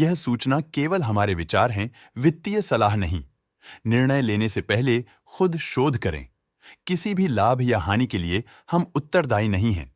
यह सूचना केवल हमारे विचार हैं, वित्तीय सलाह नहीं। निर्णय लेने से पहले खुद शोध करें। किसी भी लाभ या हानि के लिए हम उत्तरदायी नहीं हैं।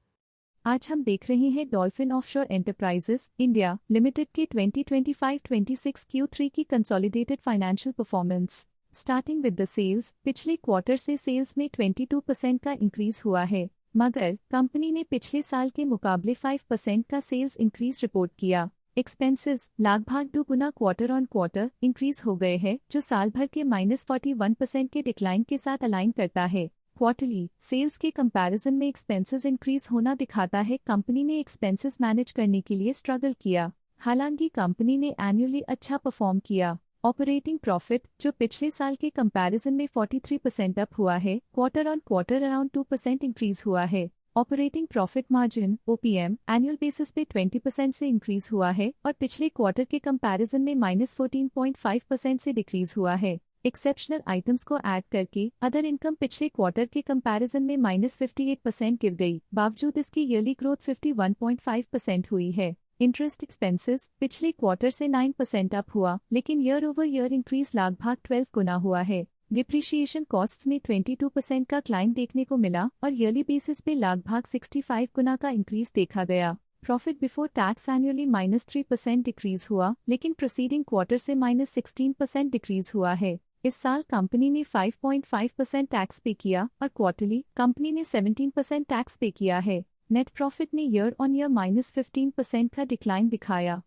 आज हम देख रहे हैं Dolphin Offshore Enterprises India Limited के 2025-26 Q3 की consolidated financial performance. Starting with the sales, पिछले क्वार्टर से सेल्स में 22% का इंक्रीज हुआ है, मगर कंपनी ने पिछले साल के मुकाबले 5% का सेल्स इंक्रीज रिपोर्ट किया। एक्सपेंसेस लगभग 2 गुना क्वार्टर ऑन क्वार्टर इंक्रीज हो गए हैं, जो साल भर के -41% के डिक्लाइन के साथ अलाइन करता है। क्वार्टरली सेल्स के कंपैरिजन में एक्सपेंसेस इंक्रीज होना दिखाता है कंपनी ने एक्सपेंसेस मैनेज करने के लिए स्ट्रगल किया। हालांकि कंपनी ने एनुअली अच्छा परफॉर्म किया। ऑपरेटिंग प्रॉफिट, जो पिछले साल के कंपैरिजन में 43% अप हुआ है, quarter on quarter around 2% increase हुआ है। Operating profit margin OPM annual basis पे 20% से इंक्रीज हुआ है और पिछले क्वार्टर के कंपैरिजन में -14.5% से डिक्रीज हुआ है। एक्सेप्शनल आइटम्स को ऐड करके अदर इनकम पिछले क्वार्टर के कंपैरिजन में -58% गिर गई, बावजूद इसकी ईयरली ग्रोथ 51.5% हुई है। इंटरेस्ट एक्सपेंसेस पिछले क्वार्टर से 9% अप हुआ, लेकिन ईयर ओवर ईयर इंक्रीज लगभग 12 गुना हुआ है। डिप्रिशिएशन कॉस्ट्स में 22% का क्लाइम देखने को मिला और ईयरली बेसिस पे लगभग 65 गुना का इंक्रीज देखा गया। Profit before tax annually -3% decrease हुआ, लेकिन प्रोसीडिंग क्वार्टर से -16% डिक्रीज हुआ है। इस साल कंपनी ने 5.5% टैक्स पे किया और क्वार्टरली कंपनी ने 17% टैक्स पे किया है। नेट प्रॉफिट ने ईयर ऑन ईयर -15% का डिक्लाइन दिखाया,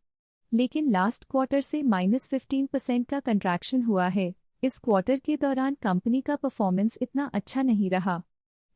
लेकिन लास्ट क्वार्टर से -15% का कंट्रैक्शन हुआ है। इस क्वार्टर के दौरान कंपनी का परफॉर्मेंस इतना अच्छा नहीं रहा।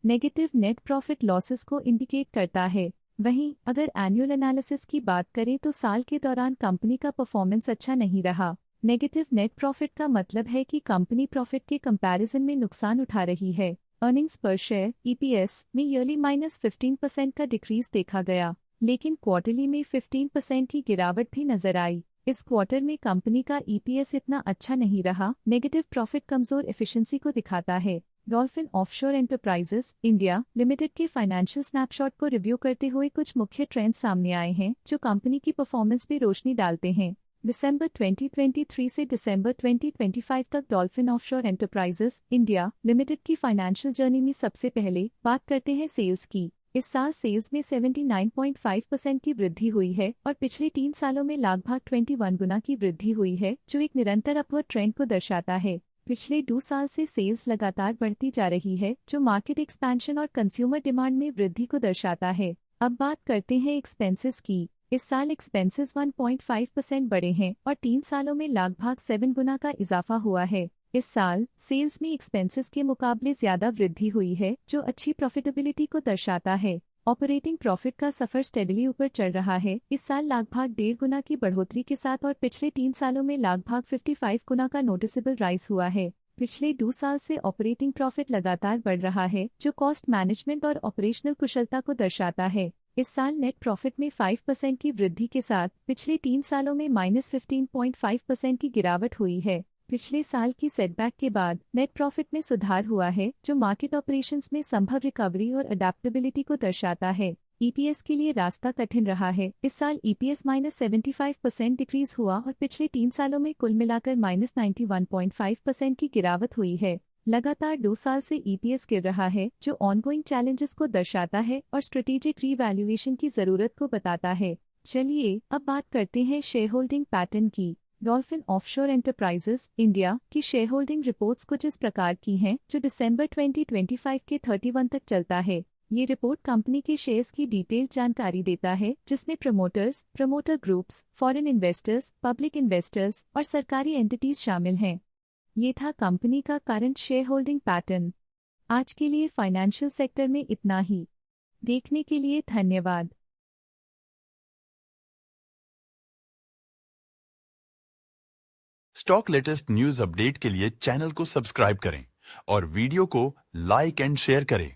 नेगेटिव नेट प्रॉफिट लॉसेस को इंडिकेट करता है। वहीं अगर एनुअल एनालिसिस की बात करें तो साल के दौरान कंपनी का परफॉर्मेंस अच्छा नहीं रहा। नेगेटिव नेट प्रॉफिट का मतलब है कि कंपनी प्रॉफिट के कंपैरिजन में नुकसान उठा रही है। अर्निंग्स पर शेयर EPS में ईयरली -15% का डिक्रीज देखा गया, लेकिन क्वार्टरली में 15% की गिरावट भी नजर आई। इस क्वार्टर में कंपनी का EPS इतना अच्छा नहीं रहा। नेगेटिव प्रॉफिट कमजोर एफिशिएंसी को दिखाता है। Dolphin Offshore Enterprises India Limited के फाइनेंशियल स्नैपशॉट को रिव्यू करते हुए कुछ मुख्य ट्रेंड्स सामने आए हैं जो कंपनी की परफॉर्मेंस पे रोशनी डालते हैं। दिसंबर 2023 से दिसंबर 2025 तक dolphin Offshore Enterprises India limited की फाइनेंशियल जर्नी में सबसे पहले बात करते हैं सेल्स की। इस साल सेल्स में 79.5% की वृद्धि हुई है और पिछले 3 सालों में लगभग 21 गुना की वृद्धि हुई है, जो एक निरंतर अपवर्ड ट्रेंड को दर्शाता है। पिछले 2 साल से सेल्स लगातार बढ़ती जा रही है, जो मार्केट एक्सपेंशन और कंज्यूमर डिमांड में वृद्धि को दर्शाता है। अब बात करते हैं एक्सपेंसेस की। इस साल एक्सपेंसेस 1.5% बढ़े हैं और 3 सालों में लगभग 7 गुना का इजाफा हुआ है। इस साल सेल्स में एक्सपेंसेस के मुकाबले ज्यादा वृद्धि हुई है, जो अच्छी प्रॉफिटेबिलिटी को दर्शाता है। ऑपरेटिंग प्रॉफिट का सफर स्टेडली ऊपर चल रहा है, इस साल लगभग 1.5 गुना की बढ़ोतरी के साथ और पिछले 3 सालों में लगभग 55 गुना का नोटिसेबल राइज हुआ है। पिछले 2 साल से ऑपरेटिंग प्रॉफिट लगातार बढ़ रहा है, जो कॉस्ट मैनेजमेंट और ऑपरेशनल कुशलता को दर्शाता है। इस साल नेट प्रॉफिट में 5% की वृद्धि के साथ पिछले 3 सालों में -15.5% की गिरावट हुई है। पिछले साल की सेटबैक के बाद नेट प्रॉफिट में सुधार हुआ है, जो मार्केट ऑपरेशंस में संभव रिकवरी और अडेप्टेबिलिटी को दर्शाता है। EPS के लिए रास्ता कठिन रहा है। इस साल EPS -75% डिक्रीज हुआ और पिछले 3 सालों में कुल मिलाकर -91.5% की गिरावट हुई है। लगातार 2 साल से EPS गिर रहा है, जो ऑनगोइंग चैलेंजेस को दर्शाता है और स्ट्रेटेजिक रीवैल्यूएशन की जरूरत को बताता है। चलिए अब बात करते हैं शेयर होल्डिंग पैटर्न की। डॉल्फिन ऑफशोर एंटरप्राइजेस इंडिया की शेयर होल्डिंग रिपोर्ट्स कुछ इस प्रकार की हैं, जो दिसंबर 2025 के 31 तक चलता है। ये रिपोर्ट कंपनी के शेयर्स की डिटेल्ड जानकारी देता है, जिसमें promoters, promoter groups, foreign investors, public investors और सरकारी एंटिटीज शामिल हैं। ये था कंपनी का करंट शेयर होल्डिंग पैटर्न। आज के लिए फाइनेंशियल सेक्टर में इतना ही। देखने के लिए धन्यवाद। स्टॉक लेटेस्ट न्यूज अपडेट के लिए चैनल को सब्सक्राइब करें और वीडियो को लाइक एंड शेयर करें।